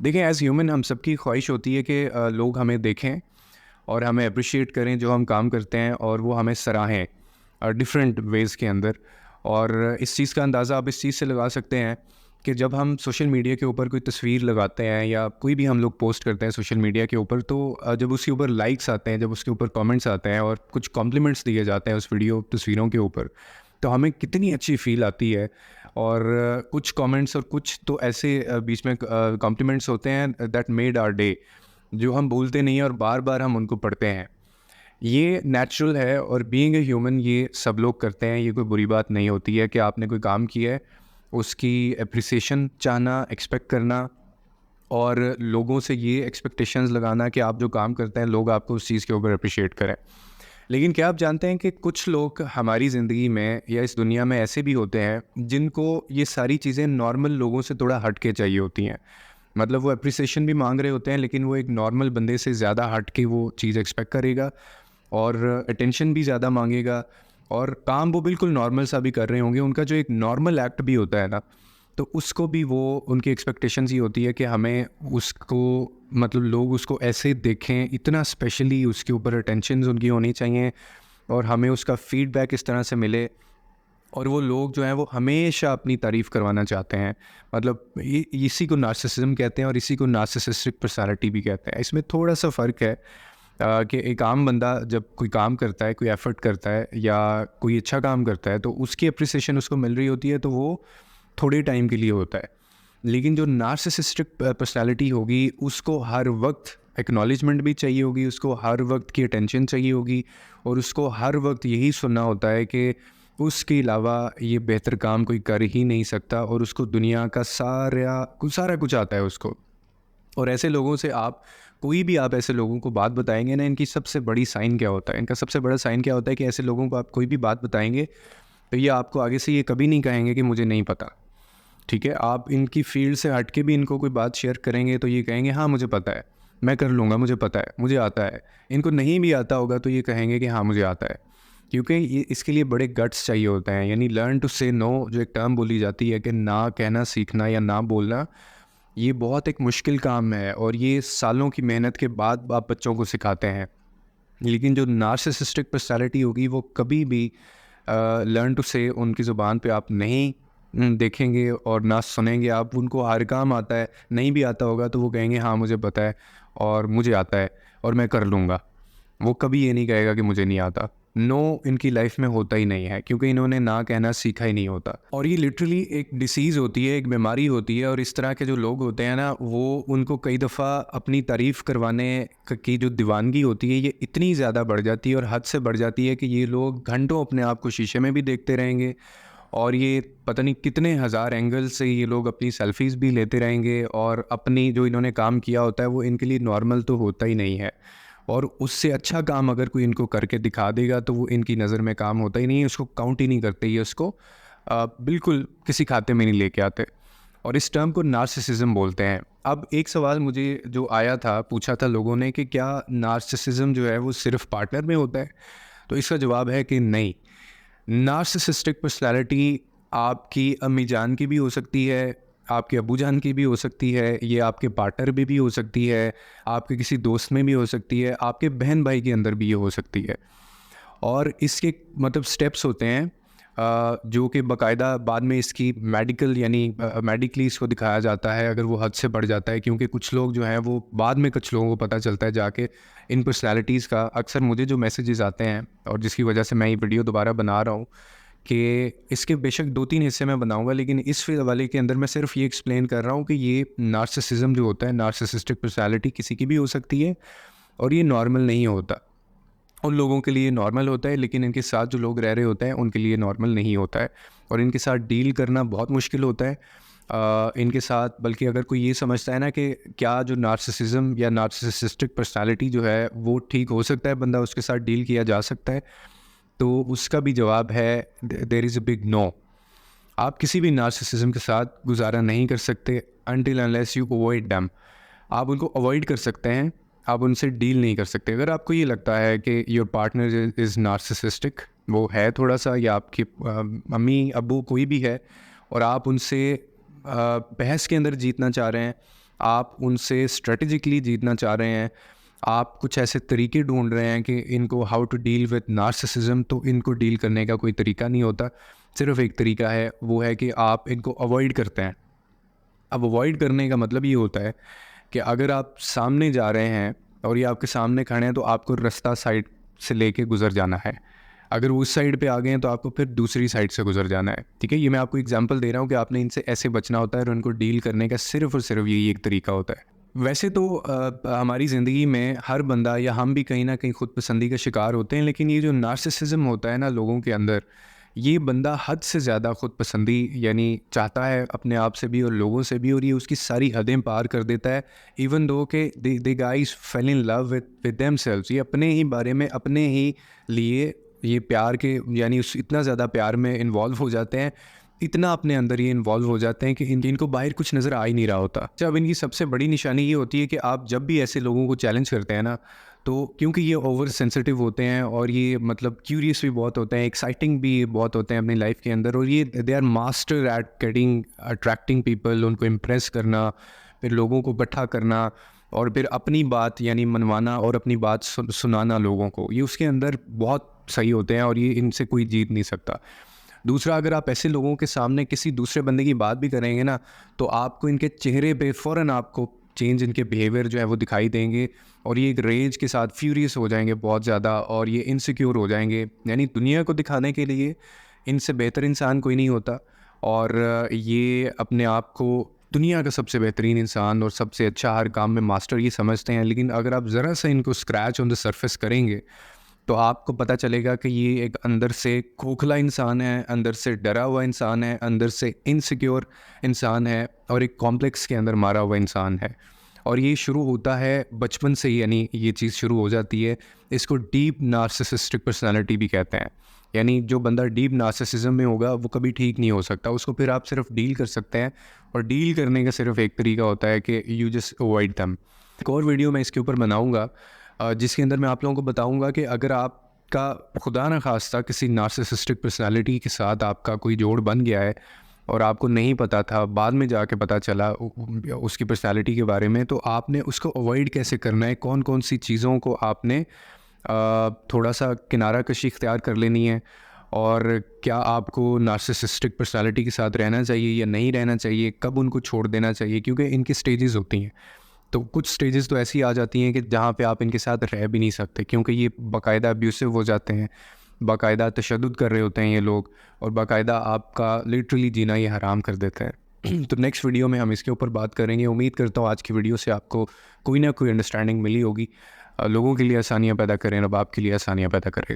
देखें, as human हम सबकी ख्वाहिश होती है कि लोग हमें देखें और हमें अप्रिशिएट करें जो हम काम करते हैं, और वो हमें सराहें डिफरेंट वेज़ के अंदर। और इस चीज़ का अंदाज़ा आप इस चीज़ से लगा सकते हैं कि जब हम सोशल मीडिया के ऊपर कोई तस्वीर लगाते हैं या कोई भी हम लोग पोस्ट करते हैं सोशल मीडिया के ऊपर, तो जब उसके ऊपर लाइक्स आते हैं, जब उसके ऊपर कमेंट्स आते हैं और कुछ कॉम्प्लीमेंट्स दिए जाते हैं उस वीडियो तस्वीरों के ऊपर, तो हमें कितनी अच्छी फ़ील आती है। और कुछ कमेंट्स और कुछ तो ऐसे बीच में कॉम्प्लीमेंट्स होते हैं दैट मेड आवर डे, जो हम भूलते नहीं हैं और बार-बार हम उनको पढ़ते हैं। ये नेचुरल है और बीइंग ए ह्यूमन ये सब लोग करते हैं, ये कोई बुरी बात नहीं होती है कि आपने कोई काम किया है, उसकी एप्रिसिएशन चाहना, एक्सपेक्ट करना और लोगों से ये एक्सपेक्टेशंस लगाना कि आप जो काम करते हैं लोग आपको उस चीज़ के ऊपर अप्रिशिएट करें। लेकिन क्या आप जानते हैं कि कुछ लोग हमारी ज़िंदगी में या इस दुनिया में ऐसे भी होते हैं जिनको ये सारी चीज़ें नॉर्मल लोगों से थोड़ा हट के चाहिए होती हैं। मतलब वो एप्रिसिएशन भी मांग रहे होते हैं, लेकिन वो एक नॉर्मल बंदे से ज़्यादा हट के वो चीज़ एक्सपेक्ट करेगा और अटेंशन भी ज़्यादा मांगेगा, और काम वो बिल्कुल नॉर्मल सा भी कर रहे होंगे। उनका जो एक नॉर्मल एक्ट भी होता है ना, तो उसको भी वो उनकी एक्सपेक्टेशंस ये होती है कि हमें उसको, मतलब लोग उसको ऐसे देखें, इतना स्पेशली उसके ऊपर अटेंशन्स उनकी होनी चाहिए और हमें उसका फीडबैक इस तरह से मिले। और वो लोग जो हैं वो हमेशा अपनी तारीफ़ करवाना चाहते हैं। मतलब इसी को नार्सिसिज्म कहते हैं और इसी को नार्सिसिस्टिक पर्सनालिटी भी कहते हैं। इसमें थोड़ा सा फ़र्क है कि एक आम बंदा जब कोई काम करता है, कोई एफ़र्ट करता है या कोई अच्छा काम करता है, तो उसकी एप्रिसिएशन उसको मिल रही होती है, तो वो थोड़े टाइम के लिए होता है। लेकिन जो नार्सिसिस्टिक पर्सनैलिटी होगी, उसको हर वक्त एक्नॉलेजमेंट भी चाहिए होगी, उसको हर वक्त की अटेंशन चाहिए होगी और उसको हर वक्त यही सुनना होता है कि उसके अलावा ये बेहतर काम कोई कर ही नहीं सकता, और उसको दुनिया का सारा कुछ आता है उसको। और ऐसे लोगों से आप, कोई भी आप ऐसे लोगों को बात बताएंगे ना, इनकी सबसे बड़ी साइन क्या होता है, इनका सबसे बड़ा साइन क्या होता है कि ऐसे लोगों को आप कोई भी बात बताएंगे तो ये आपको आगे से ये कभी नहीं कहेंगे कि मुझे नहीं पता। ठीक है, आप इनकी फील्ड से हट के भी इनको कोई बात शेयर करेंगे तो ये कहेंगे हाँ मुझे पता है, मैं कर लूँगा, मुझे पता है, मुझे आता है। इनको नहीं भी आता होगा तो ये कहेंगे कि हाँ मुझे आता है, क्योंकि ये इसके लिए बड़े गट्स चाहिए होते हैं। यानी लर्न टू से नो, जो एक टर्म बोली जाती है कि ना कहना सीखना या ना बोलना, ये बहुत एक मुश्किल काम है और ये सालों की मेहनत के बाद आप बच्चों को सिखाते हैं। लेकिन जो नार्सिसिस्टिक पर्सनैलिटी होगी वो कभी भी लर्न टू से उनकी ज़ुबान पे आप नहीं देखेंगे और ना सुनेंगे आप। उनको हर काम आता है, नहीं भी आता होगा तो वो कहेंगे हाँ मुझे पता है और मुझे आता है और मैं कर लूँगा। वो कभी ये नहीं कहेगा कि मुझे नहीं आता। नो इनकी लाइफ में होता ही नहीं है, क्योंकि इन्होंने ना कहना सीखा ही नहीं होता। और ये लिटरली एक डिसीज़ होती है, एक बीमारी होती है। और इस तरह के जो लोग होते हैं ना, वो उनको कई दफ़ा अपनी तारीफ़ करवाने की जो दीवानगी होती है ये इतनी ज़्यादा बढ़ जाती है और हद से बढ़ जाती है कि ये लोग घंटों अपने आप को शीशे में भी देखते रहेंगे और ये पता नहीं कितने हज़ार एंगल से ये लोग अपनी सेल्फ़ीज़ भी लेते रहेंगे, और अपनी जो इन्होंने काम किया होता है वो इनके लिए नॉर्मल तो होता ही नहीं है। और उससे अच्छा काम अगर कोई इनको करके दिखा देगा तो वो इनकी नज़र में काम होता ही नहीं है, उसको काउंट ही नहीं करते, ये उसको बिल्कुल किसी खाते में नहीं लेके आते। और इस टर्म को नार्सिसिज्म बोलते हैं। अब एक सवाल मुझे जो आया था, पूछा था लोगों ने कि क्या नार्सिसिज्म जो है वो सिर्फ़ पार्टनर में होता है? तो इसका जवाब है कि नहीं। नार्सिसिस्टिक पर्सनैलिटी आपकी अम्मी जान की भी हो सकती है, आपके अब्बू जान की भी हो सकती है, ये आपके पार्टनर में भी हो सकती है, आपके किसी दोस्त में भी हो सकती है, आपके बहन भाई के अंदर भी ये हो सकती है। और इसके मतलब स्टेप्स होते हैं जो कि बाकायदा बाद में इसकी मेडिकल यानी मेडिकली इसको दिखाया जाता है अगर वो हद से बढ़ जाता है। क्योंकि कुछ लोग जो हैं वो बाद में कुछ लोगों को पता चलता है जाके इन पर्सनैलिटीज़ का। अक्सर मुझे जो मैसेजेस आते हैं और जिसकी वजह से मैं ये वीडियो दोबारा बना रहा हूँ कि इसके बेशक 2-3 हिस्से मैं बनाऊँगा, लेकिन इस वाले के अंदर मैं सिर्फ ये एक्सप्लेन कर रहा हूँ कि ये नार्सिसिज्म जो होता है, नार्सिसिस्टिक पर्सनैलिटी किसी की भी हो सकती है और ये नॉर्मल नहीं होता। उन लोगों के लिए नॉर्मल होता है, लेकिन इनके साथ जो लोग रह रहे होते हैं उनके लिए नॉर्मल नहीं होता है और इनके साथ डील करना बहुत मुश्किल होता है। इनके साथ बल्कि अगर कोई ये समझता है ना कि क्या जो नार्सिसिज्म या नार्सिसिस्टिक पर्सनैलिटी जो है वो ठीक हो सकता है, बंदा उसके साथ डील किया जा सकता है, तो उसका भी जवाब है there is a big no. आप किसी भी नार्सिसिज्म के साथ गुजारा नहीं कर सकते until unless you avoid them. आप उनको अवॉइड कर सकते हैं, आप उनसे डील नहीं कर सकते। अगर आपको ये लगता है कि योर पार्टनर इज़ नार्सिसिस्टिक, वो है थोड़ा सा, या आपकी मम्मी अब्बू कोई भी है और आप उनसे बहस के अंदर जीतना चाह रहे हैं, आप उनसे स्ट्रेटेजिकली जीतना चाह रहे हैं, आप कुछ ऐसे तरीके ढूंढ रहे हैं कि इनको how to deal with narcissism, तो इनको डील करने का कोई तरीका नहीं होता, सिर्फ एक तरीका है, वो है कि आप इनको अवॉइड करते हैं। अब अवॉइड करने का मतलब ये होता है कि अगर आप सामने जा रहे हैं और ये आपके सामने खड़े हैं तो आपको रास्ता साइड से लेके गुजर जाना है। अगर वो उस साइड पे आ गए हैं तो आपको फिर दूसरी साइड से गुजर जाना है। ठीक है, ये मैं आपको एग्जांपल दे रहा हूँ कि आपने इनसे ऐसे बचना होता है और उनको डील करने का सिर्फ और सिर्फ यही एक तरीका होता है। वैसे तो हमारी ज़िंदगी में हर बंदा या हम भी कहीं ना कहीं खुद पसंदी का शिकार होते हैं, लेकिन ये जो नार्सिसिज्म होता है ना लोगों के अंदर, ये बंदा हद से ज़्यादा खुद पसंदी यानी चाहता है अपने आप से भी और लोगों से भी, और ये उसकी सारी हदें पार कर देता है। इवन दो के the guys fell in love with themselves, ये अपने ही बारे में, अपने ही लिए ये प्यार के यानी उस इतना ज़्यादा प्यार में इन्वॉल्व हो जाते हैं, इतना अपने अंदर ये इन्वॉल्व हो जाते हैं कि इनको बाहर कुछ नज़र आ ही नहीं रहा होता। जब इनकी सबसे बड़ी निशानी ये होती है कि आप जब भी ऐसे लोगों को चैलेंज करते हैं ना, तो क्योंकि ये ओवर सेंसिटिव होते हैं और ये मतलब क्यूरियस भी बहुत होते हैं, एक्साइटिंग भी बहुत होते हैं अपनी लाइफ के अंदर, और ये they are master at getting attracting people, उनको इम्प्रेस करना, फिर लोगों को इकट्ठा करना और फिर अपनी बात यानी मनवाना और अपनी बात सुनाना लोगों को, ये उसके अंदर बहुत सही होते हैं और ये इनसे कोई जीत नहीं सकता। दूसरा, अगर आप ऐसे लोगों के सामने किसी दूसरे बंदे की बात भी करेंगे ना, तो आपको इनके चेहरे पे फ़ौरन आपको चेंज इनके बिहेवियर जो है वो दिखाई देंगे और ये एक रेज के साथ फ्यूरियस हो जाएंगे बहुत ज़्यादा, और ये इनसिक्योर हो जाएंगे। यानी दुनिया को दिखाने के लिए इनसे बेहतर इंसान कोई नहीं होता, और ये अपने आप को दुनिया का सबसे बेहतरीन इंसान और सबसे अच्छा हर काम में मास्टर ये समझते हैं। लेकिन अगर आप ज़रा सा इनको स्क्रैच ऑन द सरफेस करेंगे तो आपको पता चलेगा कि ये एक अंदर से खोखला इंसान है, अंदर से डरा हुआ इंसान है, अंदर से इनसिक्योर इंसान है और एक कॉम्प्लेक्स के अंदर मारा हुआ इंसान है। और ये शुरू होता है बचपन से ही, यानी ये चीज़ शुरू हो जाती है। इसको डीप नार्सिसिस्टिक पर्सनालिटी भी कहते हैं। यानी जो बंदा डीप नार्सिसिज्म में होगा वो कभी ठीक नहीं हो सकता, उसको फिर आप सिर्फ डील कर सकते हैं, और डील करने का सिर्फ एक तरीका होता है कि यू जस्ट अवॉइड देम। एक और वीडियो मैं इसके ऊपर बनाऊँगा जिसके अंदर मैं आप लोगों को बताऊंगा कि अगर आपका खुदा न खास्ता किसी नार्सिसिस्टिक पर्सनालिटी के साथ आपका कोई जोड़ बन गया है और आपको नहीं पता था, बाद में जाके पता चला उसकी पर्सनालिटी के बारे में, तो आपने उसको अवॉइड कैसे करना है, कौन कौन सी चीज़ों को आपने थोड़ा सा किनारा कशी इख्तियार कर लेनी है, और क्या आपको नार्सिसिस्टिक पर्सनालिटी के साथ रहना चाहिए या नहीं रहना चाहिए, कब उनको छोड़ देना चाहिए, क्योंकि इनकी स्टेजेस होती हैं। तो कुछ स्टेजेस तो ऐसी आ जाती हैं कि जहाँ पे आप इनके साथ रह भी नहीं सकते, क्योंकि ये बाकायदा अब्यूसिव हो जाते हैं, बाकायदा तशद्दुद कर रहे होते हैं ये लोग, और बाकायदा आपका लिटरली जीना ये हराम कर देते हैं। तो नेक्स्ट वीडियो में हम इसके ऊपर बात करेंगे। उम्मीद करता हूँ आज की वीडियो से आपको कोई ना कोई अंडरस्टैंडिंग मिली होगी। लोगों के लिए आसानियाँ पैदा करें, रब आपके लिए आसानियाँ पैदा करें।